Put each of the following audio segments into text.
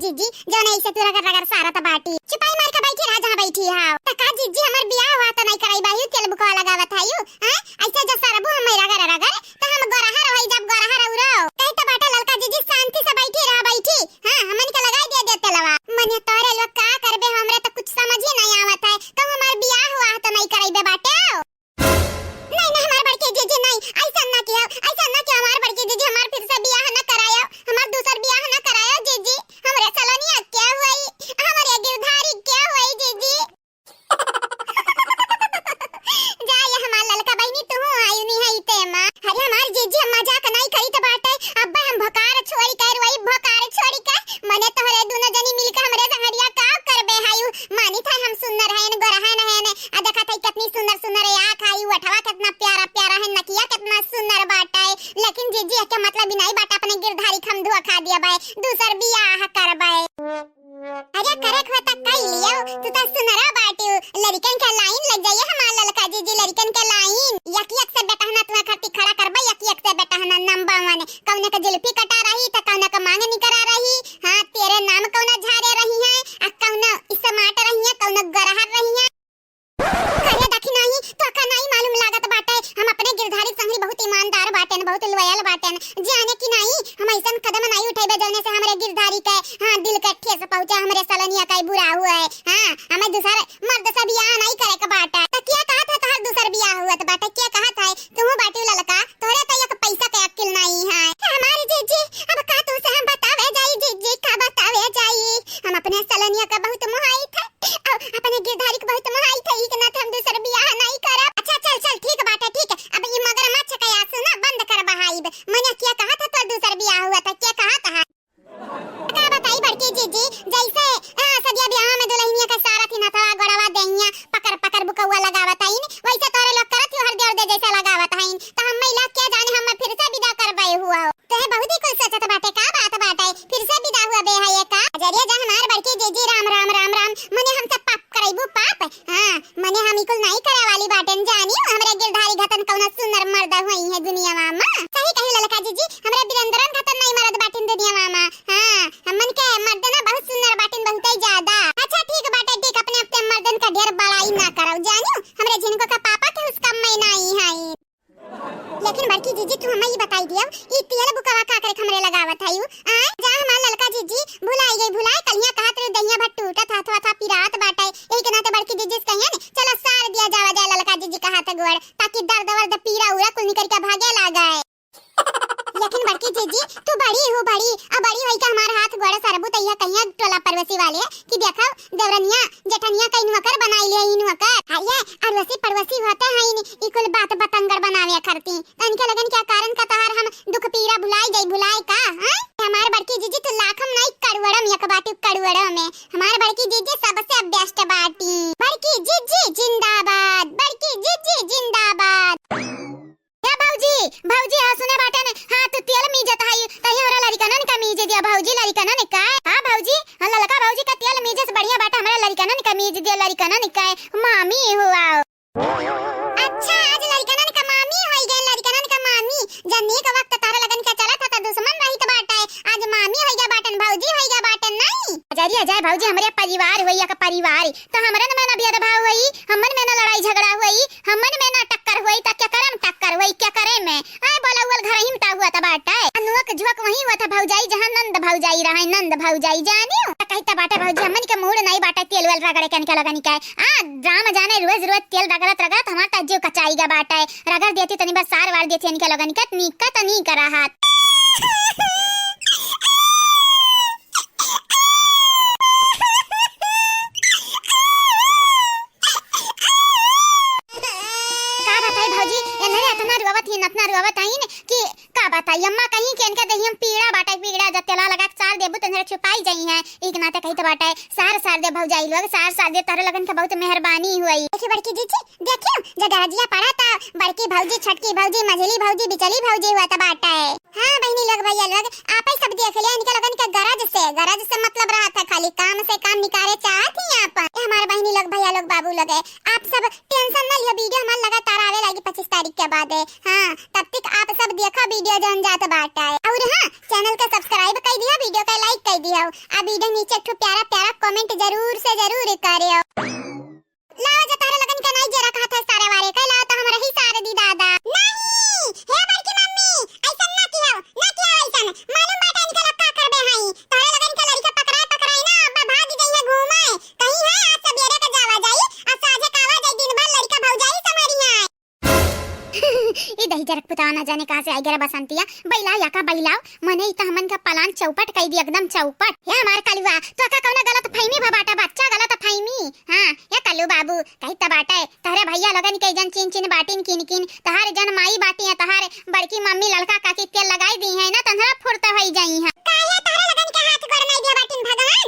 जीजी जो नहीं से तू रगड़ रगड़ सारा त बाटी चुपाई मार के बैठी रह जहां बैठी हां त का जीजी हमर बियाह हुआ त नहीं कराई बाही तेल बुकवा लगावत हायू हैं ऐसे जो सरबू हम रगड़ रगड़ त हम गोराहा रही जब गोराहा रहू कहीं त बाटा ललका जीजी शांति से बैठी रह बैठी हां हमन के लगाई दे देते लवा मने तोरे लोग का करबे हमरे त कुछ समझ ही नहीं आवत है तो हमार बियाह हुआ त नहीं कराई बे बाटे नहीं नहीं हमार बड़के जीजी नहीं ऐसा ना किया हमार बड़के जीजी हमार फिर से बियाह ना करायो हमार दूसर बियाह ना करायो जीजी हमरे सलोनिया क्या हुई हमारे गिरधारी क्या हुई जीजी जाए हमार ललका बहनी तू आयु नहीं है इते मां अरे हमार जीजी हम मजाक नहीं करी त बाटे अब्बा हम भकार छोड़ी कर वही भकार छोड़ी का मने तोहरे दोनों जनी मिलके हमरे संगरिया का करबे हायु मानी था हम सुंदर है न गोरा है न आ देखा था कितनी सुंदर सुंदर आंख आई उठवा कितना प्यारा प्यारा है नकिया कितना सुंदर बाटा है लेकिन जीजी के मतलब नहीं बाटा अपने गिरधारी खम धुआ खा दिया बाय दूसर बियाह करबे अरे करे खता कई लियो तू त सुनरा बाटी लड़कन का लाइन लग जाए हमार ललका जीजी लड़कन का लाइन यक यक से बेटा हना तुम्हारा खट्टी खड़ा करबे यक यक से बेटा हना नंबा माने कौने का जुल्फी कटा रही त कौने का मांग नहीं करा रही हां तेरे नाम कौना झारे रही है आ कौना इसमाट रही है कौना गरहर रही है करे देखी नहीं तो का नहीं मालूम लागत बाटे हम अपने गिरधारी संगी बहुत ईमानदार बाटे बहुत लॉयल बाटे जाने की नहीं हम ऐसा कदम नहीं उठेबे जौने से हमरे गिरधारी के हां दिल के ठेस पहुंचे हमरे सलोनिया का बुरा हुआ है हां हमें दूसरा मर्द से बियाह नहीं करे के बाटे त क्या कहा था तोहर दूसर बियाह हुआ त बाटे क्या कहा था तू बाटी ललका तोरे त एक पैसा के अक्ल नहीं है हमारी जीजी अब का तू से हम बतावे जाई जीजी का बतावे जाई हम अपने सलोनिया का बहुत मोहाई था अपने गिरधारी के बहुत मोहाई था इतना हम दूसर बियाह नहीं करब अच्छा चल चल ठीक बाटे ठीक अब ये मगरमच्छ का आंसू ना बंद कर बहाइब मने क्या कहा था तो दूसर बियाह हुआ था क्या कहा था का बताई बड़की जीजी जैसे सदिया बियाह में दुल्हनिया का सारा थी ना था गड़वा देहिया पकड़ पकड़ बुकवा लगावत हईन वैसे तोरे लोग करत हो हर दे जैसा लगावत हईन त हम महिला क्या जाने हम फिर से विदा करबे हुआ ते बहुत ही कुछ सोचत बाटे का बात बाटे फिर से विदा हुआ बे है का जरिया जा हमार बड़की जीजी राम राम राम राम मने हम सब पाप करैबू पाप हां मने हम इकुल नहीं करे वाली बाटन जानी हमरे गिरधारी घतन कौना सुंदर मर्द होई है दुनिया मामा सही कही ललका जीजी हमरे बिरंदरन घतन नहीं मर्द बाटिन दुनिया मामा हां हमन के मर्द ना बहुत सुंदर बाटिन बहुत ही ज्यादा अच्छा ठीक बाटे ठीक अपने अपने मर्दन का ढेर बड़ाई ना करो जानियो हमरे जिनको का पापा के उसका मैं नहीं है लेकिन बड़की जीजी तू हमें ये बताई दियो ई तेल बुकवा का करे हमरे लगावत हयू आ जा हमार ललका जीजी भुलाई कलिया कहा तेरे दहिया भट टूटत हाथ था पिरात बाटे एही के नाते बड़की जीजी कहिया ने चलो सार दिया जावा जा ललका जीजी का हाथ गोड़ ताकि दर्द वर्द पीरा उरा कुल निकल के भागे लागे लेकिन बड़की जीजी तू बड़ी हो बड़ी अब बड़ी होई का हमार हाथ गोड़ सरबू तैया कहिया टोला परवसी वाले कि देखो देवरनिया जेठनिया कइन वकर बनाई ले इन वकर आये अरवसी परवसी होते हैं इन इकुल बात बतंगर बनावे करती तनके लगन क्या कारण का तहार हम दुख पीरा भुलाई का हां हमार बड़की जीजी तो लाखम नहीं कड़वड़म एक बाटी कड़वड़म में हमार बड़की जीजी सबसे बेस्ट बाटी बड़की जीजी जिंदाबाद बड़की जीजी जिंदाबाद या भौजी हां सुने बाटे ने हां तो तेल मीजत है तही हमरा लड़कनन का मीज दिया भौजी लड़कनन का हां भौजी हां ललका भौजी का तेल मीजे से बढ़िया बाटा हमरा लड़कनन का मीज दिया लड़कनन का मामी हुआ अच्छा आज लड़कनन का मामी होई गए लड़कनन का मामी जन्नी का वक्त तारा लगन का चला था दुश्मन रही तो बाटा आज मामी होई गया बाटन भौजी होई गया बाटन नहीं अजरिया जाए भौजी हमरे परिवार होई का परिवार तो हमरन में ना भेदभाव होई हमन में ना लड़ाई झगड़ा होई हमन में ना टक्कर होई त क्या करम टक्कर होई क्या करे में आए बोला उल घर ही में हुआ था बाटा अनुक झुक वही हुआ था भौजाई जहां नंद भौजाई रहे नंद भौजाई जानियो कहता बाटा भौजी हमन के मूड नहीं बाटा तेल वेल रगड़े कन के लगनी का आ ड्राम जाने रोज तेल रगड़त हमार त जीव कचाईगा बाटा रगड़ देती तनी बस सार वार देती इनके लगनी का नहीं करा हाथ अपना रुआवत आइन कि का बताई अम्मा कहीं के इनका दहियम पीड़ा जब तेला लगा के सार देबू तने छुपाई जाई है एक नाते कही तो बाटा सार दे भौजाई लोग सार दे तारे लगन के बहुत मेहरबानी हुई देखी बड़की जीजी देखियो जगराजिया पड़ा था बड़की भौजी छटकी भौजी मझली भौजी बिचली भौजी हुआ था बाटा है हां बहनी लोग भैया लोग आप ही सब देख लिया इनके लगन के गरज से मतलब रहा था खाली काम से काम निकाले चाहती आप हमारे बहनी लोग भैया लोग बाबू लोग आप सब टेंशन ना लियो वीडियो हमार लगातार आवे लगी 25 तारीख के बाद है हां तब तक आप सब देखा वीडियो जन जात बाटा है और ना चैनल का सब्सक्राइब कर दिया, वीडियो का लाइक कर दिया। आ वीडियो नीचे एक प्यारा प्यारा कमेंट जरूर से जरूर करियो। लाओ जो तारे लगन के नहीं जरा कहा था सारे वारे का लाओ तो हमरा ही सारे दी दादा। नहीं हे बड़की मम्मी ऐसा ना कियो ऐसा मालूम बात इनके लक्का करबे हई तारे लगन के लड़का पकड़ाई ना अब्बा भाग गई है घूमे कहीं है आज सबेरे का जावा जाई आ साजे कावा जाई दिन भर लड़का भौजाई समरी है। ई दही जरक पुता ना जाने कहां से आई गरा बसंतिया बैला या का बैलाओ मने ई त हमन का पलान चौपट कई दी एकदम चौपट। हे हमार कलुआ तो का कौना गलत फहमी भबाटा बच्चा गलत फहमी। हां ये कल्लू बाबू कहीं त बाटे तहरे भैया लगन के जन चिन चिन बाटिन किन किन तहार जन माई बाटी है तहार बड़की मम्मी लड़का काकी तेल लगाई दी है ना तंधरा फुरता होई जाई है। काहे तहरे लगन के हाथ गोड़ नहीं दिया बाटिन भगवान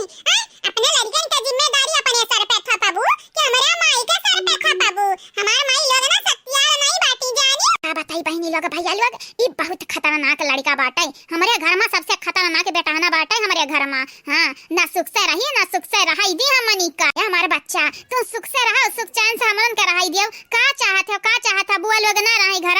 अपने लड़कन के जिम्मेदारी अपने सर पे थपाबू कि हमारे माई के सर पे थपाबू। हमार माई लोग ना सत्यार नहीं बाटी जानी का बताई बहनी लोग भैया लोग ई बहुत खतरनाक लड़का बाटे हमारे घर में सबसे खतरनाक बेटाना बाटे हमारे घर में। हां ना सुख से रही ना सुख से रहाई दी हमनी का हमारे बच्चा तू सुख से रहो सुख चैन से हमन का रहाई दियो का चाहत बुआ लोग ना रही घर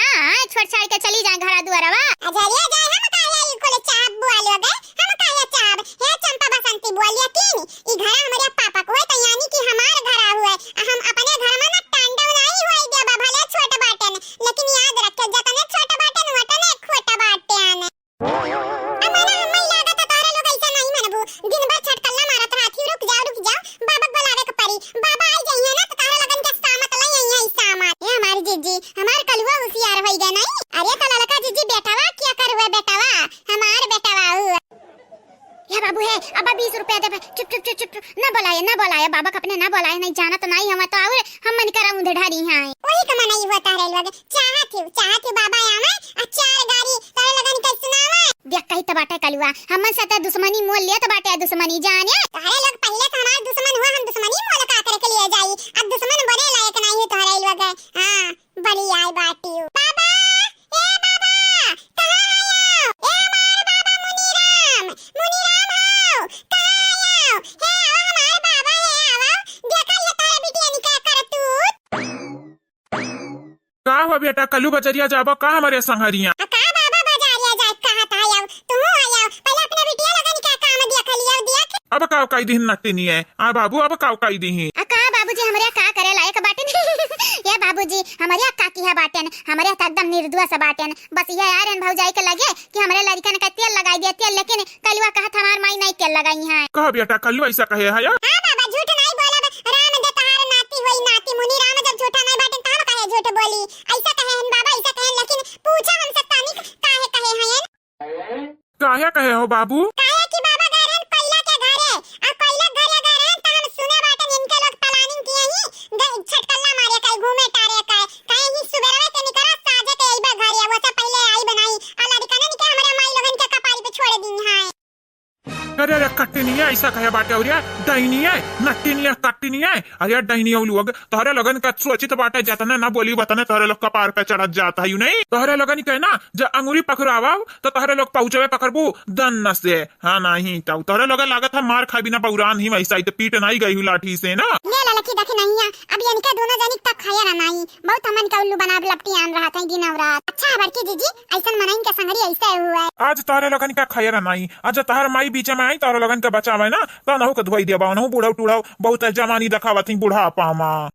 छोड़ छाड़ के चली जाए घर दुआरवा अजरिया जाए हम काहे कोले चाप बुआ लोग हम काहे चाप हे चंपा बसंती बुआ लेकिन ई घर हमारे पापा को है त यानी कि हमार घर हुए हम अपने घर में ना तांडव नहीं होई देबा भले छोट बाटन लेकिन याद रखे जतने छोट बाटन वतने खोट बाटन। अमना हम लागत तारे लोग ऐसा नहीं मनबू दिन भर छटकल्ला मारत रहती रुक जाओ बाबा बुलावे के परी बाबा आई जाई है ना तो तारे लगन के सामत लई आई है सामत। ये हमारी जीजी हमार कलुआ होशियार होई गए नहीं अरे तो ललका जीजी बेटावा क्या कर हुए बेटावा हमार बेटावा या बाबू है अब 20 रुपया दे चुप ना बोलाए बाबा अपने ना बोलाए नहीं जाना तो नहीं हम तो और हम मन करा उधर ढारी है वही कमा नहीं होता रे लोग चाहत बाबा आवे अचार गाड़ी तारे लगन के सुनावे देख कहीं तो बाटे कलुआ हमन से तो दुश्मनी मोल लिया तो बाटे दुश्मनी जाने तारे लोग पहले से हमार दुश्मन हुआ हम दुश्मनी मोल का करे के लिए जाई अब दुश्मन बने लायक नहीं हो तारे लोग। हां बड़ी आई बाटी बाबा ए बाबा कहां आयो ए हमार बाबा मुनीराम आओ कहां आयो हे हमार बाबा है आओ देखा ये तारे बिटिया निका करतूत का हुआ बेटा कल्लू बजरिया जाबा का हमारे संगरिया का बाबा बजारिया जा कहा था आयो तू आयो पहले अपने बिटिया लगन क्या काम देख लियो देख अब काव काई दिन नट्टी नहीं है आ बाबू अब काव काई दी का बाबूजी हमरे का करे लायक बाटन ये बाबूजी हमारे काकी है बाटन हमारे त एकदम निर्दोष बाटन बस ये यारन भौजाई के लगे कि हमारे लड़कन का तेल लगाई दे तेल लेकिन कलुआ कहा हमार माई नहीं तेल लगाई है। कहा बेटा कल्लू ऐसा कहे है या हां बाबा झूठ नहीं बोलब राम दे तहार नाती होई नाती मुनि राम जब झूठा नहीं बाटन तब कहे झूठ बोली ऐसा कहे हन बाबा ऐसा कहे लेकिन पूछा हमसे तानी काहे कहे हन काहे कहे हो बाबू काहे कि बाबा गरन कोयला के घरे आ कोयला घरे गरन त हम सुने बाटन इनके लोग प्लानिंग किए ही छटकल्ला मारे कई घूमे टारे काहे ही सुबेरवे के निकरा साजे के आइबा घरे वो से पहले आई बनाई आ लड़का ने के हमारे माई लोगन के कपारी पे छोड़ दी है। अरे कट्टी नहीं है ऐसा कहे बाटे और डैनी है नट्टी नहीं है कट्टी नहीं है अरे डैनी लोग तोहरे लगन का सोचित बाटे जतने ना बोली बतने तोहरे लोग कपार पे चढ़त जाता है नहीं तोहरे लगन के ना जब अंगुरी पकड़ावा तो तोहरे लोग पहुंचवे पकड़बू दन न से। हाँ नहीं तो तोहरे लोग लागत है मार खाई बिना पौरान ही वैसा ही तो पीट नहीं गई हूँ लाठी से ना ले ललकी देखे नहीं है अब ये इनके दोनों जनिक तक खाया ना नहीं बहुत हमन का उल्लू बना लपटी आन रहा था दिन और रात। अच्छा बड़की जीजी ऐसा मनाइन के संगरी ऐसा हुआ आज तोहरे लगन का खाया नहीं आज तोहर माई बीच में आई तोहरे लगन के बचावे ना तो नहु के धोई देबा नहु बूढ़ा टूढ़ा बहुत जमानी दिखावत बुढ़ापा में।